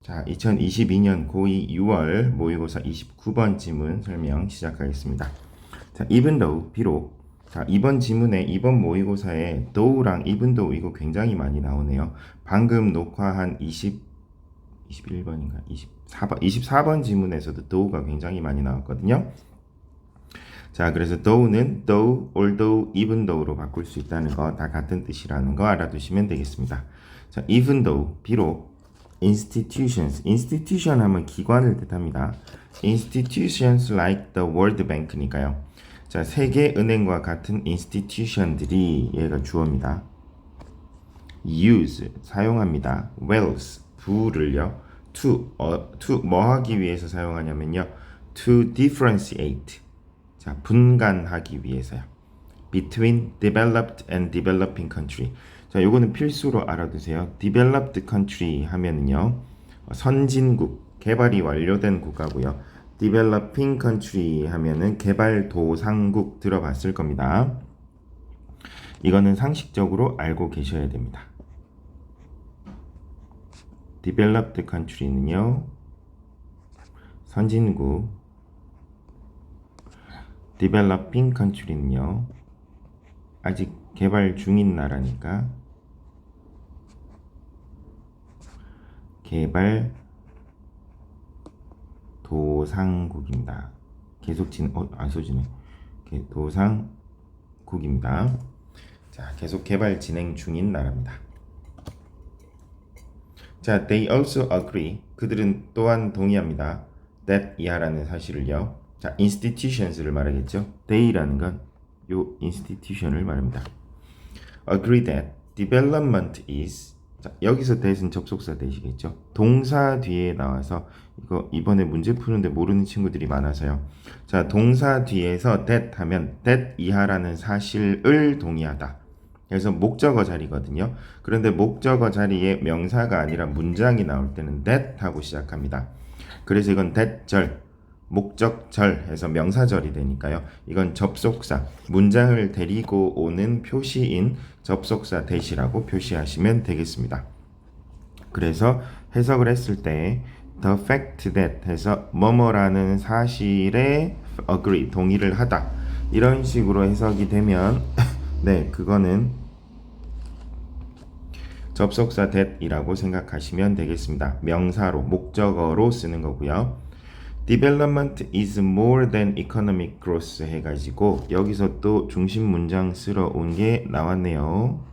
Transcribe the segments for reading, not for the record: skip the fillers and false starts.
자, 2022년 고2 6월 모의고사 29번 지문 설명 시작하겠습니다. 자, even though, 비록. 자, 이번 지문에 이번 모의고사에 though랑 even though 이거 굉장히 많이 나오네요. 방금 녹화한 21번인가? 24번 지문에서도 though가 굉장히 많이 나왔거든요. 자, 그래서 though는 though, although, even though로 바꿀 수 있다는 거, 다 같은 뜻이라는 거 알아두시면 되겠습니다. 자, even though, 비록. institution 하면 기관을 뜻합니다. institutions like the World Bank니까요. 자, 세계은행과 같은 institution들이 얘가 주어입니다. use 사용합니다. wealth 부를요. to 뭐 하기 위해서 사용하냐면요. to differentiate 자, 분간하기 위해서요. between developed and developing country. 자, 요거는 필수로 알아두세요. developed country 하면은요. 선진국, 개발이 완료된 국가고요. developing country 하면은 개발도상국 들어봤을 겁니다. 이거는 상식적으로 알고 계셔야 됩니다. developed country는요. 선진국, developing country는요. 아직 개발 중인 나라니까 개발 도상국입니다. 계속 안 써지네. 도상국입니다. 자, 계속 개발 진행 중인 나라입니다. 자, they also agree. 그들은 또한 동의합니다. that 이하라는 사실을요. 자, institutions를 말하겠죠. they라는 건 요 institution을 말합니다. agree that development is 자, 여기서 that은 접속사 that이겠죠. 동사 뒤에 나와서 이거 이번에 문제 푸는데 모르는 친구들이 많아서요. 자, 동사 뒤에서 that 하면 that 이하라는 사실을 동의하다. 그래서 목적어 자리거든요. 그런데 목적어 자리에 명사가 아니라 문장이 나올 때는 that 하고 시작합니다. 그래서 이건 that절 목적절 해서 명사절이 되니까요. 이건 접속사, 문장을 데리고 오는 표시인 접속사 that이라고 표시하시면 되겠습니다. 그래서 해석을 했을 때 the fact that 해서 뭐뭐라는 사실에 agree, 동의를 하다 이런 식으로 해석이 되면 네, 그거는 접속사 that이라고 생각하시면 되겠습니다. 명사로, 목적어로 쓰는 거고요. Development is more than economic growth 해가지고 여기서 또 중심 문장 쓸어 온 게 나왔네요.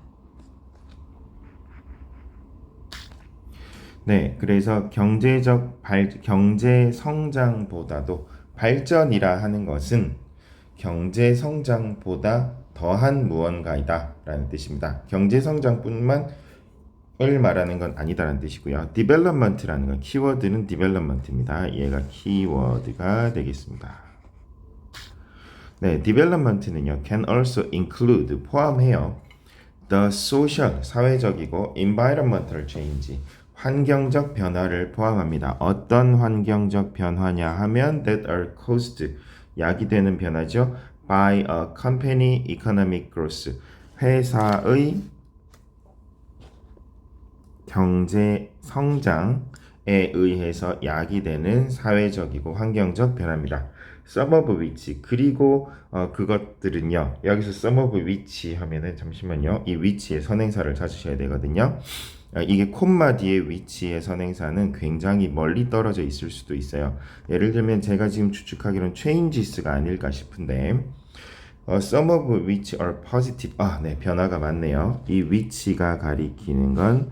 네, 그래서 경제 성장보다도 발전이라 하는 것은 경제 성장보다 더한 무언가이다 라는 뜻입니다. 경제 성장뿐만 을 말하는 건 아니다라는 뜻이고요. development라는 건 키워드는 development입니다. 얘가 키워드가 되겠습니다. 네, development는요. can also include 포함해요. the social 사회적이고 environmental change 환경적 변화를 포함합니다. 어떤 환경적 변화냐 하면 that are caused 야기되는 변화죠. by a company economic growth 회사의 경제 성장에 의해서 야기되는 사회적이고 환경적 변화입니다. some of which 그리고 그것들은요. 여기서 some of which 하면은 잠시만요. 이 which의 선행사를 찾으셔야 되거든요. 이게 콤마 뒤에 which의 선행사는 굉장히 멀리 떨어져 있을 수도 있어요. 예를 들면 제가 지금 추측하기로는 changes가 아닐까 싶은데 some of which are positive 네, 변화가 맞네요. 이 which가 가리키는 건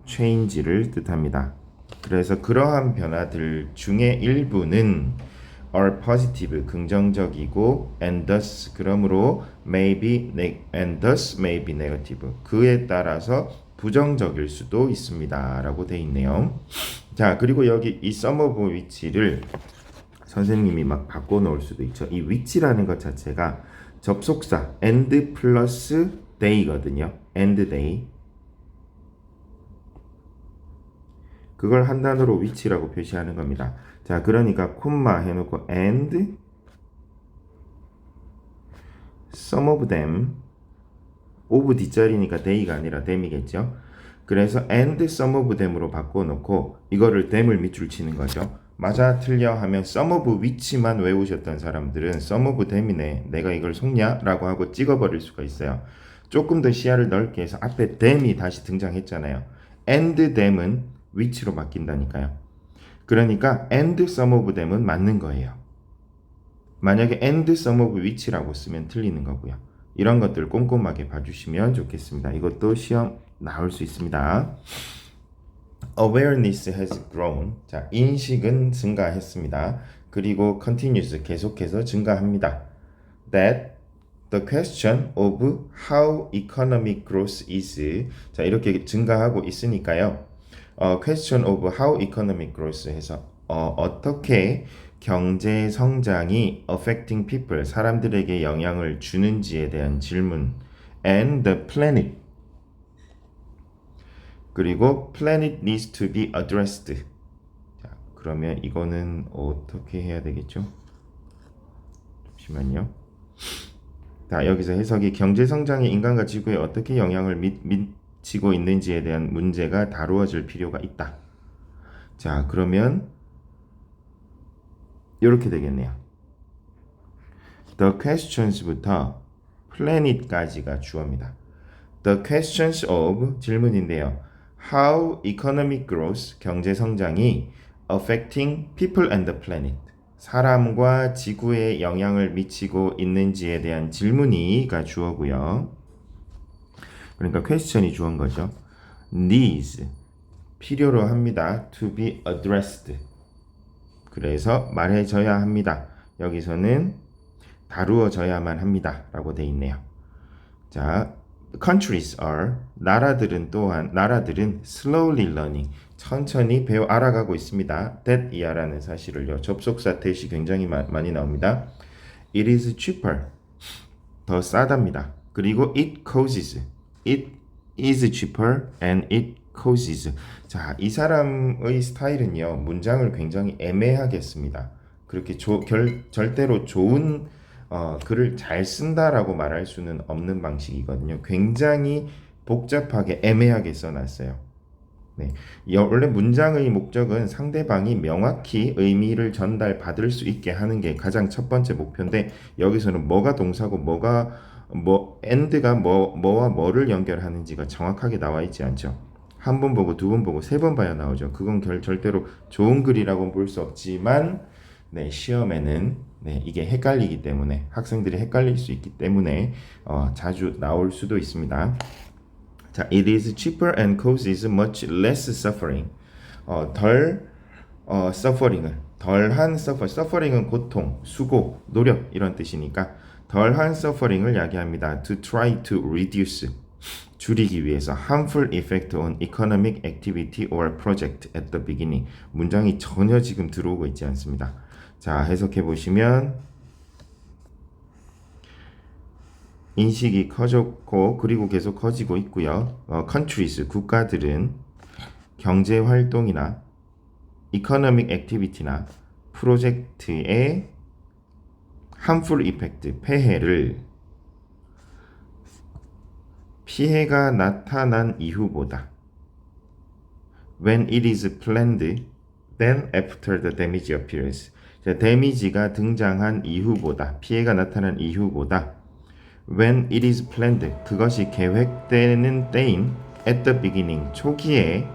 change를 뜻합니다. 그래서 그러한 변화들 중에 일부는 are positive 긍정적이고 and thus 그러므로 and thus may be negative 그에 따라서 부정적일 수도 있습니다 라고 돼 있네요. 자, 그리고 여기 이 some of which를 선생님이 막 바꿔 놓을 수도 있죠. 이 which라는 것 자체가 접속사 and 플러스 day거든요. and day 그걸 한 단어로 which라고 표시하는 겁니다. 자, 그러니까 콤마 해놓고 and some of them of 뒷자리니까 they가 아니라 them이겠죠. 그래서 and some of them으로 바꿔놓고 이거를 them을 밑줄 치는 거죠. 맞아 틀려 하면 some of which만 외우셨던 사람들은 some of them이네, 내가 이걸 속냐? 라고 하고 찍어버릴 수가 있어요. 조금 더 시야를 넓게 해서 앞에 them이 다시 등장했잖아요. and them은 which로 바뀐다니까요. 그러니까 and some of them은 맞는 거예요. 만약에 and some of which라고 쓰면 틀리는 거고요. 이런 것들 꼼꼼하게 봐주시면 좋겠습니다. 이것도 시험 나올 수 있습니다. Awareness has grown. 자, 인식은 증가했습니다. 그리고 continues, 계속해서 증가합니다. That the question of how economic growth is. 자, 이렇게 증가하고 있으니까요. question of how economic growth 해서 어떻게 경제 성장이 affecting people, 사람들에게 영향을 주는지에 대한 질문. And the planet. 그리고 planet needs to be addressed. 자, 그러면 이거는 어떻게 해야 되겠죠? 잠시만요. 자, 여기서 해석이 경제 성장이 인간과 지구에 어떻게 영향을 미치고 있는지에 대한 문제가 다루어질 필요가 있다. 자, 그러면 이렇게 되겠네요. The questions부터 planet까지가 주어입니다. The questions of 질문인데요. How economic growth, 경제 성장이 affecting people and the planet, 사람과 지구에 영향을 미치고 있는지에 대한 질문이가 주어고요. 그러니까 question이 주어인 거죠. Needs, 필요로 합니다. To be addressed, 그래서 말해져야 합니다. 여기서는 다루어져야만 합니다 라고 돼 있네요. 자, countries are, 나라들은 slowly learning, 천천히 배워 알아가고 있습니다. that 이하라는 사실을요. 접속사 that이 굉장히 많이 나옵니다. It is cheaper, 더 싸답니다. 그리고 it is cheaper and it causes. 자, 이 사람의 스타일은요, 문장을 굉장히 애매하게 씁니다. 그렇게 절대로 좋은 글을 잘 쓴다라고 말할 수는 없는 방식이거든요. 굉장히 복잡하게 애매하게 써놨어요. 네, 원래 문장의 목적은 상대방이 명확히 의미를 전달받을 수 있게 하는 게 가장 첫 번째 목표인데, 여기서는 뭐가 동사고 and가 뭐와 뭐를 연결하는지가 정확하게 나와 있지 않죠. 한 번 보고 두 번 보고 세 번 봐야 나오죠. 그건 절대로 좋은 글이라고 볼 수 없지만, 네, 시험에는 이게 헷갈리기 때문에, 학생들이 헷갈릴 수 있기 때문에 자주 나올 수도 있습니다. 자, it is cheaper and causes much less suffering. 덜한 suffering은 고통, 수고, 노력 이런 뜻이니까 덜한 suffering을 야기합니다. To try to reduce, 줄이기 위해서 harmful effect on economic activity or project at the beginning. 문장이 전혀 지금 들어오고 있지 않습니다. 자, 해석해 보시면 인식이 커졌고 그리고 계속 커지고 있고요. countries, 국가들은 경제 활동이나 economic activity나 프로젝트의 harmful effect, 피해가 나타난 이후보다 when it is planned then after the damage appears. 자, 데미지가 등장한 이후보다, 피해가 나타난 이후보다 when it is planned, 그것이 계획되는 때인 at the beginning, 초기에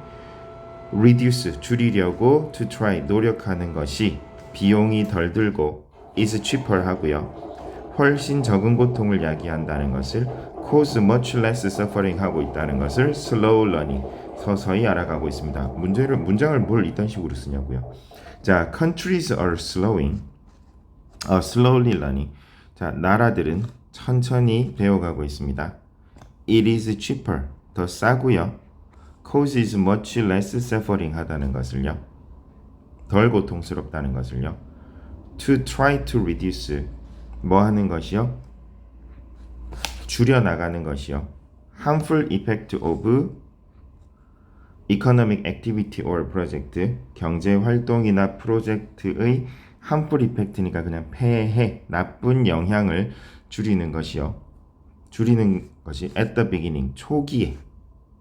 reduce, 줄이려고 to try, 노력하는 것이 비용이 덜 들고 is cheaper 하고요. 훨씬 적은 고통을 야기한다는 것을 cause much less suffering 하고 있다는 것을 slow learning, 서서히 알아가고 있습니다. 문장을 뭘 이딴 식으로 쓰냐고요. 자, countries are slowly learning. 자, 나라들은 천천히 배워가고 있습니다. It is cheaper, 더 싸고요. causes much less suffering 하다는 것을요. 덜 고통스럽다는 것을요. To try to reduce, 뭐 하는 것이요? 줄여나가는 것이요. harmful effect of economic activity or project, 경제 활동이나 프로젝트의 harmful effect니까 그냥 폐해, 나쁜 영향을 줄이는 것이요. 줄이는 것이 at the beginning, 초기에.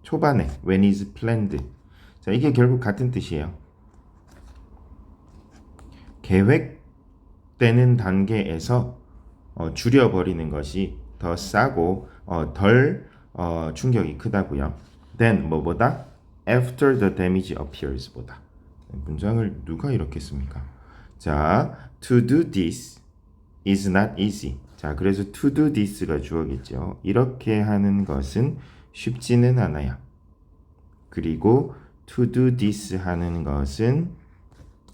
초반에 when is planned. 자, 이게 결국 같은 뜻이에요. 계획되는 단계에서 줄여버리는 것이 더 싸고 덜 충격이 크다고요. then 뭐보다 after the damage appears 보다. 문장을 누가 이렇게 씁니까? 자, to do this is not easy. 자, 그래서 to do this가 주어겠죠. 이렇게 하는 것은 쉽지는 않아요. 그리고 to do this 하는 것은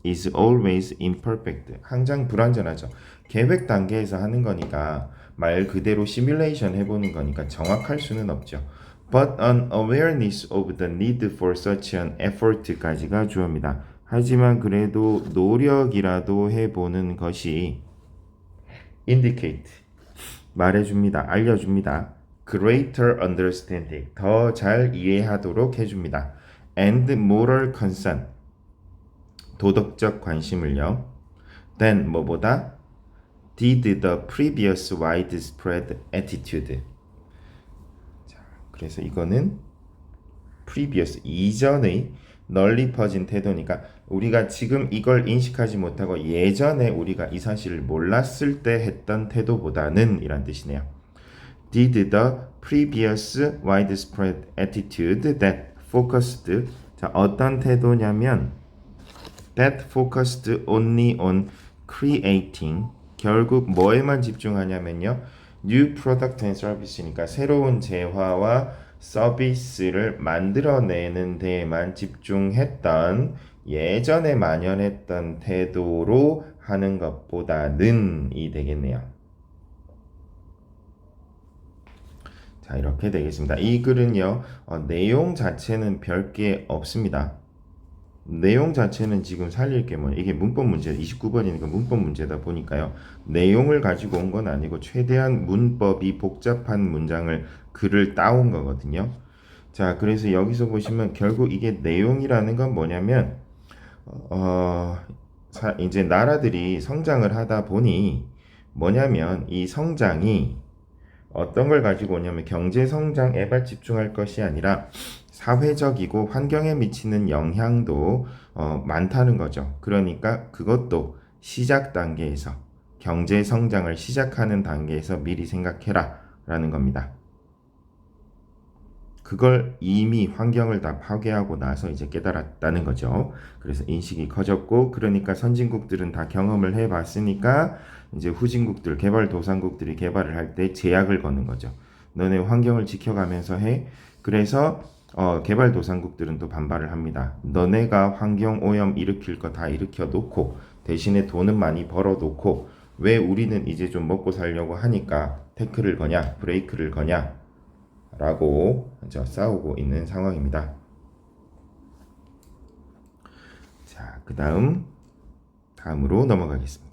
is always imperfect. 항상 불완전하죠. 계획 단계에서 하는 거니까 말 그대로 시뮬레이션 해보는 거니까 정확할 수는 없죠. But an awareness of the need for such an effort까지가 주어입니다. 하지만 그래도 노력이라도 해보는 것이 indicate 말해줍니다. 알려줍니다. greater understanding 더 잘 이해하도록 해줍니다. and moral concern 도덕적 관심을요. then 뭐보다 did the previous widespread attitude. 자, 그래서 이거는 previous 이전의 널리 퍼진 태도니까 우리가 지금 이걸 인식하지 못하고 예전에 우리가 이 사실을 몰랐을 때 했던 태도보다는 이란 뜻이네요. Did the previous widespread attitude that focused 자, 어떤 태도냐면 that focused only on creating 결국 뭐에만 집중하냐면요. new product and service니까 새로운 재화와 서비스를 만들어내는 데에만 집중했던 예전에 만연했던 태도로 하는 것보다는 이 되겠네요. 자, 이렇게 되겠습니다. 이 글은요. 내용 자체는 별게 없습니다. 내용 자체는 지금 살릴 게 뭐 이게 문법 문제 29번이니까 문법 문제다 보니까요. 내용을 가지고 온 건 아니고 최대한 문법이 복잡한 문장을 글을 따온 거거든요. 자, 그래서 여기서 보시면 결국 이게 내용이라는 건 뭐냐면 이제 나라들이 성장을 하다 보니 뭐냐면 이 성장이 어떤 걸 가지고 오냐면 경제 성장에만 집중할 것이 아니라 사회적이고 환경에 미치는 영향도 많다는 거죠. 그러니까 그것도 시작 단계에서 경제 성장을 시작하는 단계에서 미리 생각해라 라는 겁니다. 그걸 이미 환경을 다 파괴하고 나서 이제 깨달았다는 거죠. 그래서 인식이 커졌고 그러니까 선진국들은 다 경험을 해봤으니까 이제 후진국들, 개발도상국들이 개발을 할 때 제약을 거는 거죠. 너네 환경을 지켜가면서 해. 그래서 개발도상국들은 또 반발을 합니다. 너네가 환경 오염 일으킬 거 다 일으켜 놓고 대신에 돈은 많이 벌어 놓고 왜 우리는 이제 좀 먹고 살려고 하니까 태클을 거냐, 브레이크를 거냐 라고 싸우고 있는 상황입니다. 자, 다음으로 넘어가겠습니다.